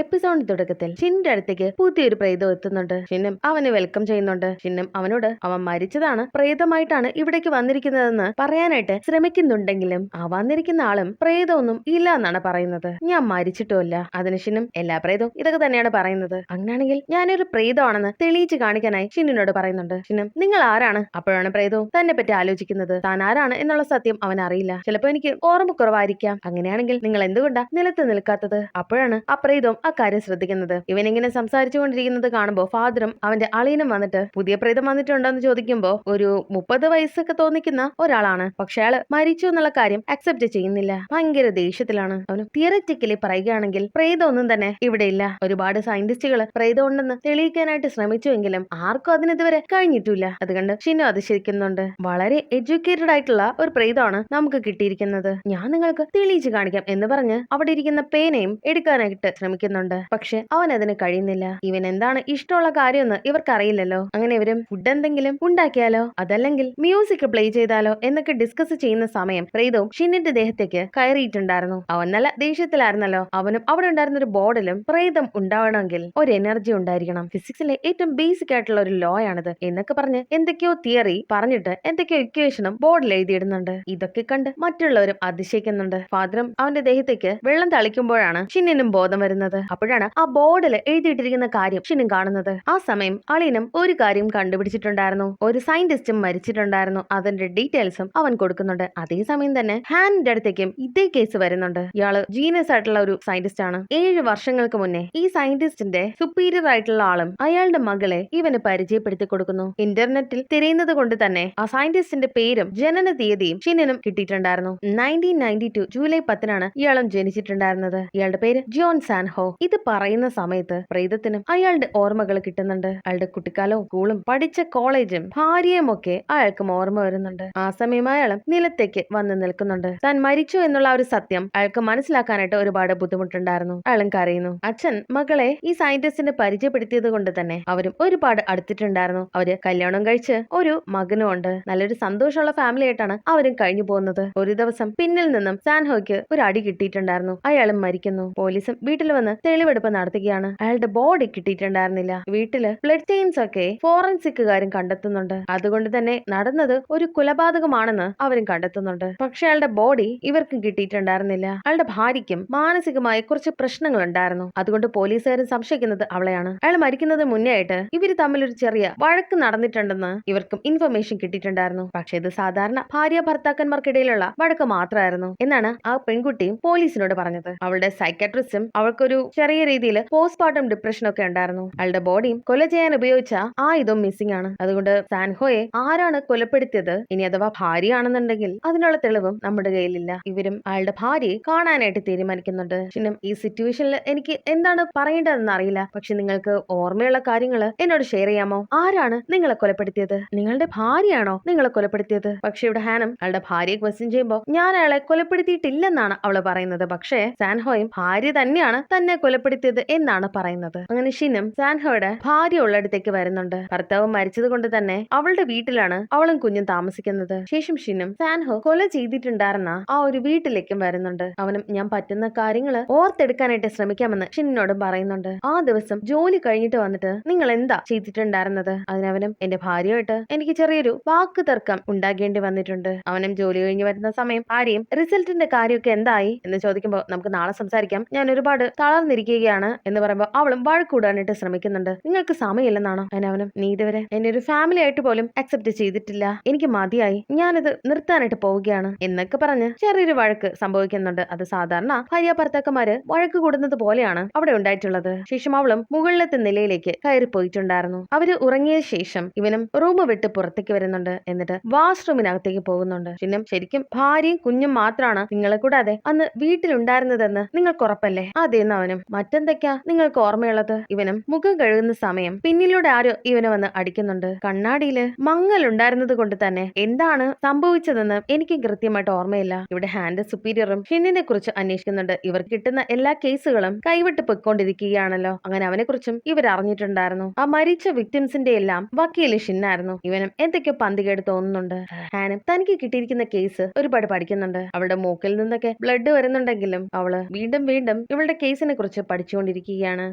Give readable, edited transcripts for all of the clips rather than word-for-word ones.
എപ്പിസോഡിന്റെ തുടക്കത്തിൽ ഷിന്റെ അടുത്തേക്ക് പുതിയൊരു പ്രേതം എത്തുന്നുണ്ട്. ഷിന്നും അവനെ വെൽക്കം ചെയ്യുന്നുണ്ട്. ഷിന്നും അവനോട് അവൻ മരിച്ചതാണ്, പ്രേതമായിട്ടാണ് ഇവിടേക്ക് വന്നിരിക്കുന്നതെന്ന് പറയാനായിട്ട് ശ്രമിക്കുന്നുണ്ടെങ്കിലും ആ വന്നിരിക്കുന്ന ആളും പ്രേതമൊന്നും ഇല്ല എന്നാണ് പറയുന്നത്. ഞാൻ മരിച്ചിട്ടുമല്ല. അതിന് ഷിന്നും എല്ലാ പ്രേതവും ഇതൊക്കെ തന്നെയാണ് പറയുന്നത്. അങ്ങനെയാണെങ്കിൽ ഞാനൊരു പ്രേതമാണെന്ന് തെളിയിച്ച് കാണിക്കാനായി ഷിന്നിനോട് പറയുന്നുണ്ട്. ഷിന്നും നിങ്ങൾ ആരാണ്? അപ്പോഴാണ് പ്രേതവും തന്നെ പറ്റി ആലോചിക്കുന്നത്. താൻ ആരാണ് എന്നുള്ള സത്യം അവൻ അറിയില്ല. ചിലപ്പോ എനിക്ക് ഓർമ്മക്കുറവായിരിക്കാം. അങ്ങനെയാണെങ്കിൽ നിങ്ങൾ എന്തുകൊണ്ടാ നിലത്ത് നിൽക്കാത്തത്? അപ്പോഴാണ് ആ പ്രേതവും ആ കാര്യം ശ്രദ്ധിക്കുന്നത്. ഇവനിങ്ങനെ സംസാരിച്ചു കൊണ്ടിരിക്കുന്നത് കാണുമ്പോൾ ഫാദറും അവന്റെ അളിയനും വന്നിട്ട് പുതിയ പ്രേതം വന്നിട്ടുണ്ടോ എന്ന് ചോദിക്കുമ്പോ ഒരു 30 വയസ്സൊക്കെ തോന്നിക്കുന്ന ഒരാളാണ്. പക്ഷെ അയാള് മരിച്ചു എന്നുള്ള കാര്യം അക്സെപ്റ്റ് ചെയ്യുന്നില്ല. ഭയങ്കര ദേഷ്യത്തിലാണ്. അവന് തിയററ്റിക്കലി പറയുകയാണെങ്കിൽ പ്രേതമൊന്നും തന്നെ ഇവിടെ ഇല്ല. ഒരുപാട് സയന്റിസ്റ്റുകൾ പ്രേതം ഉണ്ടെന്ന് തെളിയിക്കാനായിട്ട് ശ്രമിച്ചുവെങ്കിലും ആർക്കും അതിനിതുവരെ കഴിഞ്ഞിട്ടില്ല. അതുകൊണ്ട് ഷിനു അതിശയിക്കുന്നുണ്ട്. വളരെ എഡ്യൂക്കേറ്റഡ് ആയിട്ടുള്ള ഒരു പ്രേതമാണ് നമുക്ക് കിട്ടിയിരിക്കുന്നത്. ഞാൻ നിങ്ങൾക്ക് തെളിയിച്ച് കാണിക്കാം എന്ന് പറഞ്ഞ് അവിടെ ഇരിക്കുന്ന പേനയും എടുക്കാനായിട്ട് ശ്രമിക്കുന്നുണ്ട്. പക്ഷെ അവൻ അതിന് കഴിയുന്നില്ല. ഇവൻ എന്താണ് ഇഷ്ടമുള്ള കാര്യമെന്ന് ഇവർക്കറിയില്ലല്ലോ. അങ്ങനെ ഇവരും ഫുഡ് എന്തെങ്കിലും ഉണ്ടാക്കിയാലോ അതല്ലെങ്കിൽ മ്യൂസിക് പ്ലേ ചെയ്താലോ എന്നൊക്കെ ഡിസ്കസ് ചെയ്യുന്ന സമയം പ്രേതവും ഷിന്നിന്റെ ദേഹത്തേക്ക് കയറിയിട്ടുണ്ടായിരുന്നു. അവൻ നല്ല ദേഷ്യത്തിലായിരുന്നല്ലോ. അവനും അവിടെ ഉണ്ടായിരുന്ന ഒരു ബോർഡിലും പ്രേതം ഉണ്ടാവണമെങ്കിൽ ഒരു എനർജി ഉണ്ടായിരിക്കണം, ഫിസിക്സിലെ ഏറ്റവും ബേസിക് ആയിട്ടുള്ള ഒരു ലോ ആണിത് എന്നൊക്കെ പറഞ്ഞ് എന്തൊക്കെയോ തിയറി പറഞ്ഞിട്ട് എന്തൊക്കെയോ ഇക്വേഷനും ബോർഡിൽ എഴുതിയിടുന്നുണ്ട്. ഇതൊക്കെ കണ്ട് മറ്റുള്ളവരും അതിശയിക്കുന്നുണ്ട്. ഫാദറും അവന്റെ ദേഹത്തേക്ക് വെള്ളം തളിക്കുമ്പോഴാണ് ഷിന്നിനും ബോധം വരുന്നത്. അപ്പോഴാണ് ആ ബോർഡിൽ എഴുതിയിട്ടിരിക്കുന്ന കാര്യം ഷിന്നും കാണുന്നത്. ആ സമയം അളിയനും ഒരു കാര്യം കണ്ടുപിടിച്ചിട്ടുണ്ടായിരുന്നു. ഒരു സയന്റിസ്റ്റും മരിച്ചിട്ടുണ്ടായിരുന്നു. അതിന്റെ ഡീറ്റെയിൽസും അവൻ കൊടുക്കുന്നുണ്ട്. അതേസമയം തന്നെ ഹാനിന്റെ അടുത്തേക്കും ഇതേ കേസ് വരുന്നുണ്ട്. ഇയാള് ജീനിയസ് ആയിട്ടുള്ള ഒരു സയന്റിസ്റ്റ് ആണ്. 7 വർഷങ്ങൾക്ക് മുന്നേ ഈ സയന്റിസ്റ്റിന്റെ സുപ്പീരിയർ ആയിട്ടുള്ള ആളും അയാളുടെ മകളെ ഇവന് പരിചയപ്പെടുത്തി കൊടുക്കുന്നു. ഇന്റർനെറ്റിൽ തിരയുന്നത് കൊണ്ട് തന്നെ ആ സയന്റിസ്റ്റിന്റെ പേരും ജനന തീയതിയും ഷിന്നിനും കിട്ടിയിട്ടുണ്ടായിരുന്നു. 1992 ജൂലൈ 10 ഇയാളും ജനിച്ചിട്ടുണ്ടായിരുന്നത്. ഇയാളുടെ പേര് ജോൺ സാൻഹോ. ഇത് പറയുന്ന സമയത്ത് പ്രേതത്തിനും അയാളുടെ ഓർമ്മകൾ കിട്ടുന്നുണ്ട്. അയാളുടെ കുട്ടിക്കാലവും സ്കൂളും പഠിച്ച കോളേജും ഭാര്യയും ഒക്കെ അയാൾക്കും ഓർമ്മ വരുന്നുണ്ട്. ആ സമയം അയാളും നിലത്തേക്ക് വന്ന് നിൽക്കുന്നുണ്ട്. താൻ മരിച്ചു എന്നുള്ള ഒരു സത്യം അയാൾക്ക് മനസ്സിലാക്കാനായിട്ട് ഒരുപാട് ബുദ്ധിമുട്ടുണ്ടായിരുന്നു. അയാളും കരയുന്നു. അച്ഛൻ മകളെ ഈ സയന്റിസ്റ്റിനെ പരിചയപ്പെടുത്തിയത് കൊണ്ട് തന്നെ അവരും ഒരുപാട് അടുത്തിട്ടുണ്ടായിരുന്നു. അവര് കല്യാണം കഴിച്ച് ഒരു മകനും ഉണ്ട്. നല്ലൊരു സന്തോഷമുള്ള ഫാമിലി ആയിട്ടാണ് അവരും കഴിഞ്ഞു പോകുന്നത്. ഒരു ദിവസം പിന്നിൽ നിന്നും സാൻഹോയ്ക്ക് ഒരു അടി കിട്ടിയിട്ടുണ്ടായിരുന്നു. അയാളും മരിക്കുന്നു. പോലീസും വീട്ടിൽ വന്ന് തെളിവെടുപ്പ് നടത്തുകയാണ്. അയാളുടെ ബോഡി കിട്ടിയിട്ടുണ്ടായിരുന്നില്ല. വീട്ടില് ബ്ലഡ് ചെയിൻസ് ഒക്കെ ഫോറൻസിക്കുകാരും കണ്ടെത്തുന്നുണ്ട്. അതുകൊണ്ട് തന്നെ നടന്നത് ഒരു കൊലപാതകമാണെന്ന് അവരും കണ്ടെത്തുന്നുണ്ട്. പക്ഷെ അയാളുടെ ബോഡി ഇവർക്കും കിട്ടിയിട്ടുണ്ടായിരുന്നില്ല. അയാളുടെ ഭാര്യയ്ക്കും മാനസികമായ കുറച്ച് പ്രശ്നങ്ങൾ ഉണ്ടായിരുന്നു. അതുകൊണ്ട് പോലീസുകാരും സംശയിക്കുന്നത് അവളെയാണ്. അയാൾ മരിക്കുന്നത് മുന്നേ ആയിട്ട് ഇവര് തമ്മിൽ ഒരു ചെറിയ വഴക്ക് നടന്നിട്ടുണ്ടെന്ന് ഇവർക്കും ഇൻഫർമേഷൻ കിട്ടിയിട്ടുണ്ടായിരുന്നു. പക്ഷെ ഇത് സാധാരണ ഭാര്യ ഭർത്താക്കന്മാർക്കിടയിലുള്ള വഴക്ക് മാത്രമായിരുന്നു എന്നാണ് ആ പെൺകുട്ടിയും പോലീസിനോട് പറഞ്ഞത്. അവളുടെ സൈക്കാട്രിസ്റ്റും അവൾക്കൊരു ചെറിയ രീതിയിൽ പോസ്റ്റ്മോർട്ടം ഡിപ്രഷൻ ഒക്കെ ഉണ്ടായിരുന്നു. അയാളുടെ ബോഡിയും കൊല ചെയ്യാൻ ഉപയോഗിച്ച ആയുധം മിസ്സിംഗ് ആണ്. അതുകൊണ്ട് സാൻഹോയെ ആരാണ് കൊലപ്പെടുത്തിയത്, ഇനി അഥവാ ഭാര്യയാണെന്നുണ്ടെങ്കിൽ അതിനുള്ള തെളിവും നമ്മുടെ കയ്യിലില്ല. ഇവരും അയാളുടെ ഭാര്യയെ കാണാനായിട്ട് തീരുമാനിക്കുന്നുണ്ട്. പക്ഷേ ഈ സിറ്റുവേഷനിൽ എനിക്ക് എന്താണ് പറയേണ്ടതെന്ന് അറിയില്ല. പക്ഷെ നിങ്ങൾക്ക് ഓർമ്മയുള്ള കാര്യങ്ങൾ എന്നോട് ഷെയർ ചെയ്യാമോ? ആരാണ് നിങ്ങളെ കൊലപ്പെടുത്തിയത്? നിങ്ങളുടെ ഭാര്യയാണോ നിങ്ങളെ കൊലപ്പെടുത്തിയത്? പക്ഷെ ഇവിടെ ഹാനും അയാളുടെ ഭാര്യയെ ക്വസ്റ്റ്യൻ ചെയ്യുമ്പോൾ ഞാൻ അയാളെ കൊലപ്പെടുത്തിയിട്ടില്ലെന്നാണ് അവള് പറയുന്നത്. പക്ഷേ സാൻഹോയും ഭാര്യ തന്നെയാണ് തന്നെ കൊലപ്പെടുത്തിയത് എന്നാണ് പറയുന്നത്. അങ്ങനെ ഷിനും സാൻഹോയുടെ ഭാര്യ ഉള്ളിടത്തേക്ക് വരുന്നുണ്ട്. ഭർത്താവ് മരിച്ചത് കൊണ്ട് തന്നെ അവളുടെ വീട്ടിലാണ് അവളും കുഞ്ഞും താമസിക്കുന്നത്. ശേഷം ഷിനും സാൻഹോ കൊല ചെയ്തിട്ടുണ്ടായിരുന്ന ആ ഒരു വീട്ടിലേക്കും വരുന്നുണ്ട്. അവനും ഞാൻ പറ്റുന്ന കാര്യങ്ങൾ ഓർത്തെടുക്കാനായിട്ട് ശ്രമിക്കാമെന്ന് ഷിനോടും പറയുന്നുണ്ട്. ആ ദിവസം ജോലി കഴിഞ്ഞിട്ട് വന്നിട്ട് നിങ്ങൾ എന്താ ചെയ്തിട്ടുണ്ടായിരുന്നത്? അതിനവനും എന്റെ ഭാര്യയായിട്ട് എനിക്ക് ചെറിയൊരു വാക്ക് തർക്കം ഉണ്ടാകേണ്ടി വന്നിട്ടുണ്ട്. അവനും ജോലി കഴിഞ്ഞ് വരുന്ന സമയം ഭാര്യയും റിസൾട്ടിന്റെ കാര്യമൊക്കെ എന്തായി എന്ന് ചോദിക്കുമ്പോൾ നമുക്ക് നാളെ സംസാരിക്കാം, ഞാൻ ഒരുപാട് തളർന്നിരിക്കുകയാണ് എന്ന് പറയുമ്പോൾ അവളും വഴക്കൂടാനായിട്ട് ശ്രമിക്കുന്നുണ്ട്. നിങ്ങൾക്ക് സമയമില്ലെന്നാണോ? അവനും നീ ഇതുവരെ എന്നെ ഒരു ഫാമിലി ആയിട്ട് പോലും അക്സെപ്റ്റ് ചെയ്തിട്ടില്ല, എനിക്ക് മതിയായി, ഞാനിത് നിർത്താനായിട്ട് പോവുകയാണ് എന്നൊക്കെ പറഞ്ഞ് ചെറിയൊരു വഴക്ക് സംഭവിക്കുന്നുണ്ട്. അത് സാധാരണ ഭാര്യ ഭർത്താക്കന്മാര് വഴക്ക് കൂടുന്നത് പോലെയാണ് അവിടെ ഉണ്ടായിട്ടുള്ളത്. ശേഷം അവളും മുകളിലത്തെ നിലയിലേക്ക് കയറി പോയിട്ടുണ്ടായിരുന്നു. അവര് ഉറങ്ങിയ ശേഷം ഇവനും റൂം വിട്ട് പുറത്തേക്ക് വരുന്നുണ്ട്. എന്നിട്ട് വാഷ്റൂമിനകത്തേക്ക് പോകുന്നുണ്ട്. പിന്നെ ശരിക്കും ഭാര്യയും കുഞ്ഞും മാത്രമാണ് നിങ്ങളെ കൂടാതെ അന്ന് വീട്ടിലുണ്ടായിരുന്നതെന്ന് നിങ്ങൾക്ക് ഉറപ്പല്ലേ? അതേന്ന് അവനും. മറ്റെന്തൊക്കെയാ നിങ്ങൾക്ക് ഓർമ്മയുള്ളത്? ഇവനും മുഖം കഴുകുന്ന സമയം പിന്നിലൂടെ ആരോ ഇവനെ വന്ന് അടിക്കുന്നുണ്ട്. കണ്ണാടിയില് മങ്ങൽ ഉണ്ടായിരുന്നത് കൊണ്ട് തന്നെ എന്താണ് സംഭവിച്ചതെന്ന് എനിക്ക് കൃത്യമായിട്ട് ഓർമ്മയില്ല. ഇവിടെ ഹാൻഡ് സുപ്പീരിയറും ഷിന്നിനെ കുറിച്ച് അന്വേഷിക്കുന്നുണ്ട്. ഇവർ കിട്ടുന്ന എല്ലാ കേസുകളും കൈവിട്ട് പൊയ്ക്കൊണ്ടിരിക്കുകയാണല്ലോ. അങ്ങനെ അവനെ കുറിച്ചും ഇവർ അറിഞ്ഞിട്ടുണ്ടായിരുന്നു. ആ മരിച്ച വിക്ടിംസിന്റെ എല്ലാം വക്കീല് ഷിന്നായിരുന്നു. ഇവനും എന്തൊക്കെയോ പന്തികേട് തോന്നുന്നുണ്ട്. ഹാനും തനിക്ക് കിട്ടിയിരിക്കുന്ന കേസ് ഒരുപാട് പഠിക്കുന്നുണ്ട്. അവളുടെ മൂക്കിൽ നിന്നൊക്കെ ബ്ലഡ് വരുന്നുണ്ടെങ്കിലും അവള് വീണ്ടും വീണ്ടും ഇവളുടെ കേസിനെ കുറിച്ച് കുറിച്ച് പഠിച്ചുകൊണ്ടിരിക്കുകയാണ്.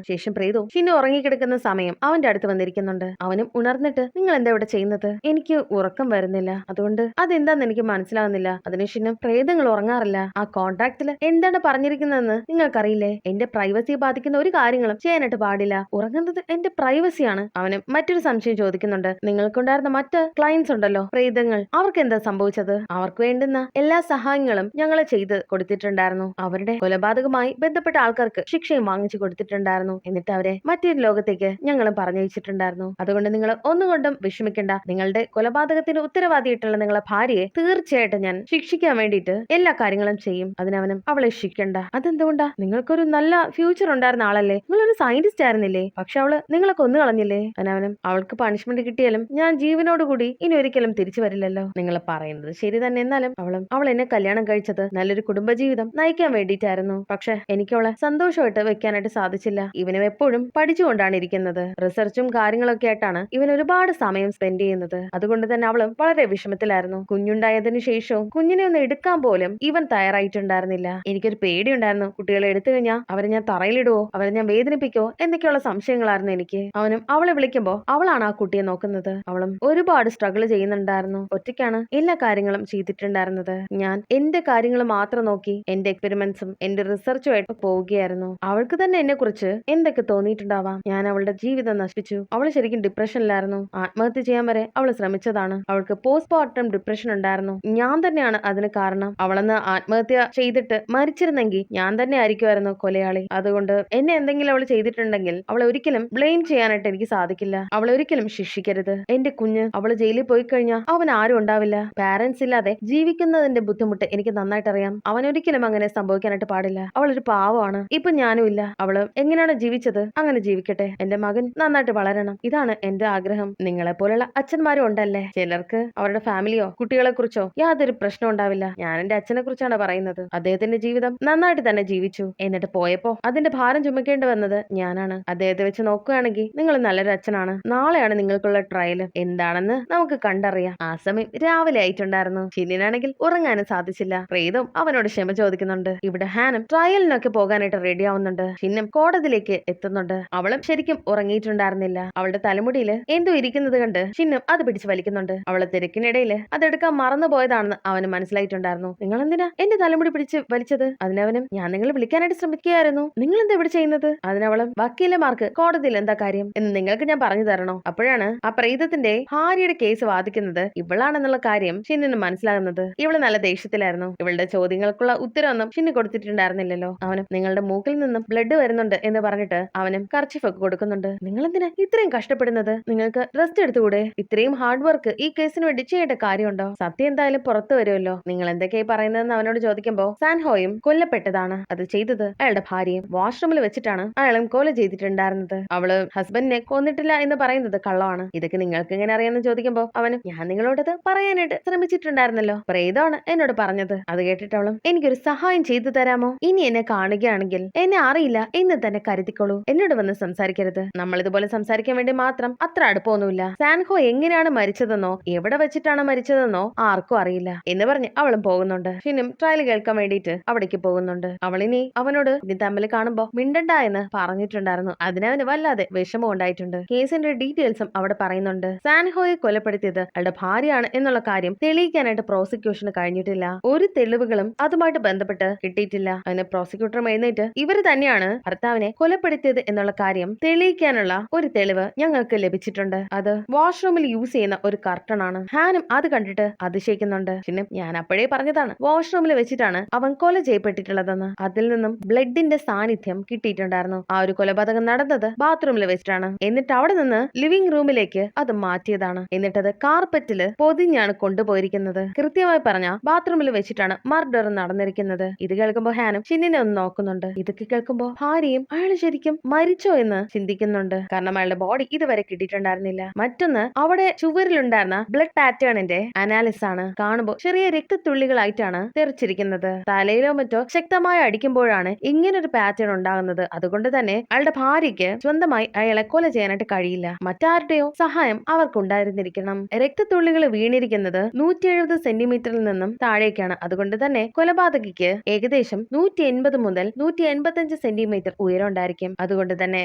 ശേഷം പ്രീതു ഷിനു ഉറങ്ങിക്കിടക്കുന്ന സമയം അവന്റെ അടുത്ത് വന്നിരിക്കുന്നുണ്ട്. അവനും ഉണർന്നിട്ട് നിങ്ങൾ എന്താ ഇവിടെ ചെയ്യുന്നത്? എനിക്ക് ഉറക്കം വരുന്നില്ല, അതുകൊണ്ട് അതെന്താന്ന് എനിക്ക് മനസ്സിലാവുന്നില്ല. അതിന് ഷിനു പ്രേതങ്ങൾ ഉറങ്ങാറില്ല. ആ കോൺട്രാക്റ്റില് എന്താണ് പറഞ്ഞിരിക്കുന്നതെന്ന് നിങ്ങൾക്കറിയില്ലേ? എന്റെ പ്രൈവസിയെ ബാധിക്കുന്ന ഒരു കാര്യങ്ങളും ചെയ്യാനായിട്ട് പാടില്ല. ഉറങ്ങുന്നത് എന്റെ പ്രൈവസിയാണ്. അവനും മറ്റൊരു സംശയം ചോദിക്കുന്നുണ്ട്. നിങ്ങൾക്കുണ്ടായിരുന്ന മറ്റ് ക്ലയൻസ് ഉണ്ടല്ലോ, പ്രേതങ്ങൾ, അവർക്ക് എന്താ സംഭവിച്ചത്? അവർക്ക് വേണ്ടുന്ന എല്ലാ സഹായങ്ങളും ഞങ്ങൾ ചെയ്ത് കൊടുത്തിട്ടുണ്ടായിരുന്നു. അവരുടെ കൊലപാതകമായി ബന്ധപ്പെട്ട ആൾക്കാർക്ക് ശിക്ഷയും വാങ്ങിച്ചു കൊടുത്തിട്ടുണ്ടായിരുന്നു. എന്നിട്ട് അവരെ മറ്റൊരു ലോകത്തേക്ക് ഞങ്ങളും പറഞ്ഞയച്ചിട്ടുണ്ടായിരുന്നു. അതുകൊണ്ട് നിങ്ങൾ ഒന്നുകൊണ്ടും വിഷമിക്കണ്ട. നിങ്ങളുടെ കൊലപാതകത്തിന് ഉത്തരവാദിയായിട്ടുള്ള നിങ്ങളെ ഭാര്യയെ തീർച്ചയായിട്ടും ഞാൻ ശിക്ഷിക്കാൻ വേണ്ടിയിട്ട് എല്ലാ കാര്യങ്ങളും ചെയ്യും. അതിനവനും അവളെ ശിക്കണ്ട. അതെന്തുകൊണ്ടാ? നിങ്ങൾക്കൊരു നല്ല ഫ്യൂച്ചർ ഉണ്ടായിരുന്ന ആളല്ലേ, നിങ്ങളൊരു സയന്റിസ്റ്റ് ആയിരുന്നില്ലേ? പക്ഷെ അവള് നിങ്ങളെ കൊന്നു കളഞ്ഞില്ലേ? അതിനവനും അവൾക്ക് പണിഷ്മെന്റ് കിട്ടിയാലും ഞാൻ ജീവനോടുകൂടി ഇനി ഒരിക്കലും തിരിച്ചു വരില്ലല്ലോ. നിങ്ങൾ പറയുന്നത് ശരി തന്നെ. എന്നാലും അവൾ എന്നെ കല്യാണം കഴിച്ചത് നല്ലൊരു കുടുംബജീവിതം നയിക്കാൻ വേണ്ടിയിട്ടായിരുന്നു. പക്ഷെ എനിക്ക് അവളെ സന്തോഷമായിട്ട് വെക്കാനായിട്ട് സാധിച്ചില്ല. ഇവനും എപ്പോഴും പഠിച്ചുകൊണ്ടാണ് ഇരിക്കുന്നത്. റിസർച്ചും കാര്യങ്ങളൊക്കെ ആയിട്ടാണ് ഇവൻ ഒരുപാട് സമയം സ്പെൻഡ് ചെയ്യുന്നത്. അതുകൊണ്ട് തന്നെ അവളും വളരെ വിഷമത്തിലായിരുന്നു. കുഞ്ഞുണ്ടായതിനു ശേഷവും കുഞ്ഞിനെ ഒന്ന് എടുക്കാൻ പോലും ഇവൻ തയ്യാറായിട്ടുണ്ടായിരുന്നില്ല. എനിക്കൊരു പേടിയുണ്ടായിരുന്നു. കുട്ടികളെ എടുത്തു കഴിഞ്ഞാൽ അവരെ ഞാൻ തറയിലിടുവോ, അവരെ ഞാൻ വേദനിപ്പിക്കോ എന്നൊക്കെയുള്ള സംശയങ്ങളായിരുന്നു എനിക്ക്. അവനും അവളെ വിളിക്കുമ്പോ അവളാണ് ആ കുട്ടിയെ നോക്കുന്നത്. അവളും ഒരുപാട് സ്ട്രഗിൾ ചെയ്യുന്നുണ്ടായിരുന്നു. ഒറ്റയ്ക്കാണ് എല്ലാ കാര്യങ്ങളും ചെയ്തിട്ടുണ്ടായിരുന്നത്. ഞാൻ എന്റെ കാര്യങ്ങൾ മാത്രം നോക്കി എന്റെ എക്സ്പെരിമെന്റ്സും എന്റെ റിസർച്ചുമായിട്ട് പോവുകയായിരുന്നു. അവൾക്ക് തന്നെ എന്നെ കുറിച്ച് എന്തൊക്കെ തോന്നിയിട്ടുണ്ടാവാം. ഞാൻ അവളുടെ ജീവിതം നശിപ്പിച്ചു. അവൾ ശരിക്കും ഡിപ്രഷനിലായിരുന്നു. ആത്മഹത്യ ചെയ്യാൻ വരെ അവൾ ശ്രമിച്ചതാണ്. അവൾക്ക് പോസ്റ്റ്മോർട്ടം ഡിപ്രഷൻ ഉണ്ടായിരുന്നു. ഞാൻ തന്നെയാണ് അതിന് കാരണം. അവളെന്ന് ആത്മഹത്യ ചെയ്തിട്ട് മരിച്ചിരുന്നെങ്കിൽ ഞാൻ തന്നെ ആയിരിക്കുമായിരുന്നു കൊലയാളി. അതുകൊണ്ട് എന്നെ എന്തെങ്കിലും അവൾ ചെയ്തിട്ടുണ്ടെങ്കിൽ അവളെ ഒരിക്കലും ബ്ലെയിം ചെയ്യാനായിട്ട് എനിക്ക് സാധിക്കില്ല. അവളെ ഒരിക്കലും ശിക്ഷിക്കരുത്. എന്റെ കുഞ്ഞ് അവള് ജയിലിൽ പോയി കഴിഞ്ഞാൽ അവൻ ആരും ഉണ്ടാവില്ല. പാരന്റ്സ് ഇല്ലാതെ ജീവിക്കുന്നതിന്റെ ബുദ്ധിമുട്ട് എനിക്ക് നന്നായിട്ട് അറിയാം. അവനൊരിക്കലും അങ്ങനെ സംഭവിക്കാനായിട്ട് പാടില്ല. അവളൊരു പാവമാണ്. ഇപ്പൊ ഞാനും ഇല്ല. അവള് എങ്ങനെയാണ് ജീവിച്ചത് അങ്ങനെ ജീവിക്കട്ടെ. എന്റെ മകൻ നന്നായിട്ട് വളരണം. ഇതാണ് എന്റെ ആഗ്രഹം. നിങ്ങളെ പോലുള്ള അച്ഛന്മാരും ഉണ്ടല്ലേ, ചിലർക്ക് അവരുടെ ഫാമിലിയോ കുട്ടികളെ കുറിച്ചോ യാതൊരു പ്രശ്നം ഉണ്ടാവില്ല. ഞാൻ എന്റെ അച്ഛനെ കുറിച്ചാണ് പറയുന്നത്. അദ്ദേഹത്തിന്റെ ജീവിതം നന്നായിട്ട് തന്നെ ജീവിച്ചു. എന്നിട്ട് പോയപ്പോ അതിന്റെ ഭാരം ചുമക്കേണ്ടി വന്നത് ഞാനാണ്. അദ്ദേഹത്തെ വെച്ച് നോക്കുകയാണെങ്കിൽ നിങ്ങൾ നല്ലൊരു അച്ഛനാണ്. നാളെയാണ് നിങ്ങൾക്കുള്ള ട്രയൽ. എന്താണെന്ന് നമുക്ക് കണ്ടറിയാം. ആ സമയം രാവിലെ ആയിട്ടുണ്ടായിരുന്നു. ഷിന്നിനാണെങ്കിൽ ഉറങ്ങാനും സാധിച്ചില്ല. പ്രീതും അവനോട് ക്ഷമ ചോദിക്കുന്നുണ്ട്. ഇവിടെ ഹാനും ട്രയലിനൊക്കെ പോകാനായിട്ട് റെഡി ആവുന്നുണ്ട്. ഷിന്നും കോടതിയിലേക്ക് എത്തുന്നുണ്ട്. അവളും ശരിക്കും ഉറങ്ങിയിട്ടുണ്ടായിരുന്നില്ല. അവളുടെ തലമുടിയിൽ എന്തോ ഇരിക്കുന്നത് കണ്ട് ഷിന്നും അത് പിടിച്ച് വലിക്കുന്നുണ്ട്. അവളെ തിരക്കിനിടയിൽ അതെടുക്കാൻ മറന്നുപോയതാണെന്ന് അവന് മനസ്സിലായിട്ടുണ്ടായിരുന്നു. നിങ്ങൾ എന്തിനാ എന്റെ തലമുടി പിടിച്ച് വലിച്ചത്? അതിനവനും ഞാൻ നിങ്ങളെ വിളിക്കാനായിട്ട് ശ്രമിക്കുകയായിരുന്നു. നിങ്ങൾ എന്താ ഇവിടെ ചെയ്യുന്നത്? അതിനവളും വക്കീലമാർക്ക് കോടതിയിൽ എന്താ കാര്യം എന്ന് നിങ്ങൾക്ക് ഞാൻ പറഞ്ഞു തരണോ? അപ്പോഴാണ് ആ പ്രേതത്തിന്റെ ഭാര്യയുടെ കേസ് വാദിക്കുന്നത് ഇവളാണെന്നുള്ള കാര്യം ഷിന്നിന് മനസ്സിലാകുന്നത്. ഇവള് നല്ല ദേഷ്യത്തിലായിരുന്നു. ഇവളുടെ ചോദ്യങ്ങൾക്കുള്ള ഉത്തരവൊന്നും ഷിന്നി കൊടുത്തിട്ടുണ്ടായിരുന്നില്ലല്ലോ. അവനും നിങ്ങളുടെ മൂക്കിൽ നിന്നും ബ്ലഡ് വരുന്നുണ്ട് എന്ന് പറഞ്ഞിട്ട് അവനും കർച്ചിഫ് ഒക്കെ കൊടുക്കുന്നുണ്ട്. നിങ്ങൾ എന്തിനാ ഇത്രയും കഷ്ടപ്പെടുന്നത്? നിങ്ങൾക്ക് റെസ്റ്റ് എടുത്തുകൂടെ? ഇത്രയും ഹാർഡ് വർക്ക് ഈ കേസിന് വേണ്ടി ചെയ്യേണ്ട കാര്യമുണ്ടോ? സത്യം എന്തായാലും പുറത്തു വരുമല്ലോ. നിങ്ങൾ എന്തൊക്കെയായി പറയുന്നതെന്ന് അവനോട് ചോദിക്കുമ്പോ സാൻഹോയും കൊല്ലപ്പെട്ടതാണ്. അത് ചെയ്തത് അയാളുടെ ഭാര്യയും വാഷ്റൂമിൽ വെച്ചിട്ടാണ് അയാളും കൊല ചെയ്തിട്ടുണ്ടായിരുന്നത്. അവള് ഹസ്ബൻഡിനെ കൊന്നിട്ടില്ല എന്ന് പറയുന്നത് കള്ളമാണ്. ഇതൊക്കെ നിങ്ങൾക്ക് എങ്ങനെ അറിയാമെന്ന് ചോദിക്കുമ്പോ അവനും ഞാൻ നിങ്ങളോടത് പറയാനായിട്ട് ശ്രമിച്ചിട്ടുണ്ടായിരുന്നല്ലോ. പ്രേതമാണ് എന്നോട് പറഞ്ഞത്. അത് കേട്ടിട്ട് അവളും എനിക്കൊരു സഹായം ചെയ്തു തരാമോ? ഇനി എന്നെ കാണുകയാണെങ്കിൽ എന്നെ അറിയില്ല എന്ന് തന്നെ കരുതിക്കോളൂ. എന്നോട് വന്ന് സംസാരിക്കരുത്. നമ്മൾ ഇതുപോലെ സംസാരിക്കാൻ വേണ്ടി മാത്രം അത്ര അടുപ്പമൊന്നുമില്ല. സാൻഹോ എങ്ങനെയാണ് മരിച്ചതെന്നോ എവിടെ വെച്ചിട്ടാണ് മരിച്ചതെന്നോ ആർക്കും അറിയില്ല എന്ന് പറഞ്ഞ് അവളും പോകുന്നുണ്ട്. ഷിനും ട്രയൽ കേൾക്കാൻ വേണ്ടിയിട്ട് അവിടേക്ക് പോകുന്നുണ്ട്. അവളിനി അവനോട് ഇനി തമ്മിൽ കാണുമ്പോ മിണ്ടണ്ട എന്ന് പറഞ്ഞിട്ടുണ്ടായിരുന്നു. അതിനവന് വല്ലാതെ വിഷമം ഉണ്ടായിട്ടുണ്ട്. കേസിന്റെ ഡീറ്റെയിൽസും അവിടെ പറയുന്നുണ്ട്. സാൻഹോയെ കൊലപ്പെടുത്തിയത് അയാളുടെ ഭാര്യയാണ് എന്നുള്ള കാര്യം തെളിയിക്കാനായിട്ട് പ്രോസിക്യൂഷന് കഴിഞ്ഞിട്ടില്ല. ഒരു തെളിവുകളും അതുമായിട്ട് ബന്ധപ്പെട്ട് കിട്ടിയിട്ടില്ല. അതിന് പ്രോസിക്യൂട്ടർ എഴുന്നേറ്റ് ഇവര് തന്നെയാണ് ഭർത്താവിനെ കൊലപ്പെടുത്തിയത് എന്നുള്ള കാര്യം തെളിയിക്കാനുള്ള ഒരു തെളിവ് ഞങ്ങൾക്ക് ലഭിച്ചിട്ടുണ്ട്. അത് വാഷ്റൂമിൽ യൂസ് ചെയ്യുന്ന ഒരു കർട്ടൺ ആണ്. ഹാനും അത് കണ്ടിട്ട് അതിശയിക്കുന്നുണ്ട്. പിന്നെ ഞാൻ അപ്പോഴേ പറഞ്ഞതാണ് വാഷ്റൂമിൽ വെച്ചിട്ടാണ് അവൻ കൊല ചെയ്യപ്പെട്ടിട്ടുള്ളതെന്ന്. അതിൽ നിന്നും ബ്ലഡിന്റെ സാന്നിധ്യം കിട്ടിയിട്ടുണ്ടായിരുന്നു. ആ ഒരു കൊലപാതകം നടന്നത് ബാത്റൂമിൽ വെച്ചിട്ടാണ്. എന്നിട്ട് അവിടെ നിന്ന് ലിവിംഗ് റൂമിലേക്ക് അത് മാറ്റിയതാണ്. എന്നിട്ടത് കാർപ്പറ്റില് പൊതിഞ്ഞാണ് കൊണ്ടുപോയിരിക്കുന്നത്. കൃത്യമായി പറഞ്ഞ ബാത്റൂമിൽ വെച്ചിട്ടാണ് മർഡർ നടന്നിരിക്കുന്നത്. ഇത് കേൾക്കുമ്പോ ഹാനും ഷിന്നിനെ ഒന്ന് നോക്കുന്നുണ്ട്. ഇതൊക്കെ കേൾക്കുമ്പോ ഭാര്യയും അയാൾ ശരിക്കും മരിച്ചോ എന്ന് ചിന്തിക്കുന്നുണ്ട്. കാരണം അയാളുടെ ബോഡി ഇതുവരെ കിട്ടിയിട്ടുണ്ടായിരുന്നില്ല. മറ്റൊന്ന് അവിടെ ചുവരിലുണ്ടായിരുന്ന ബ്ലഡ് പാറ്റേണിന്റെ അനാലിസിസ് ആണ്. കാണുമ്പോൾ ചെറിയ രക്തത്തുള്ളികളായിട്ടാണ് തെറിച്ചിരിക്കുന്നത്. തലയിലോ മറ്റോ ശക്തമായി അടിക്കുമ്പോഴാണ് ഇങ്ങനൊരു പാറ്റേൺ ഉണ്ടാകുന്നത്. അതുകൊണ്ട് തന്നെ അയാളുടെ ഭാര്യയ്ക്ക് സ്വന്തമായി അയാളെ കൊല ചെയ്യാനായിട്ട് കഴിയില്ല. മറ്റാരുടെയോ സഹായം അവർക്കുണ്ടായിരുന്നിരിക്കണം. രക്തത്തുള്ളികൾ വീണിരിക്കുന്നത് 170 സെന്റിമീറ്ററിൽ നിന്നും താഴേക്കാണ്. അതുകൊണ്ട് തന്നെ കൊലപാതകിക്ക് ഏകദേശം 180 മുതൽ 185 55 സെന്റിമീറ്റർ ഉയരം ഉണ്ടായിരിക്കും. അതുകൊണ്ട് തന്നെ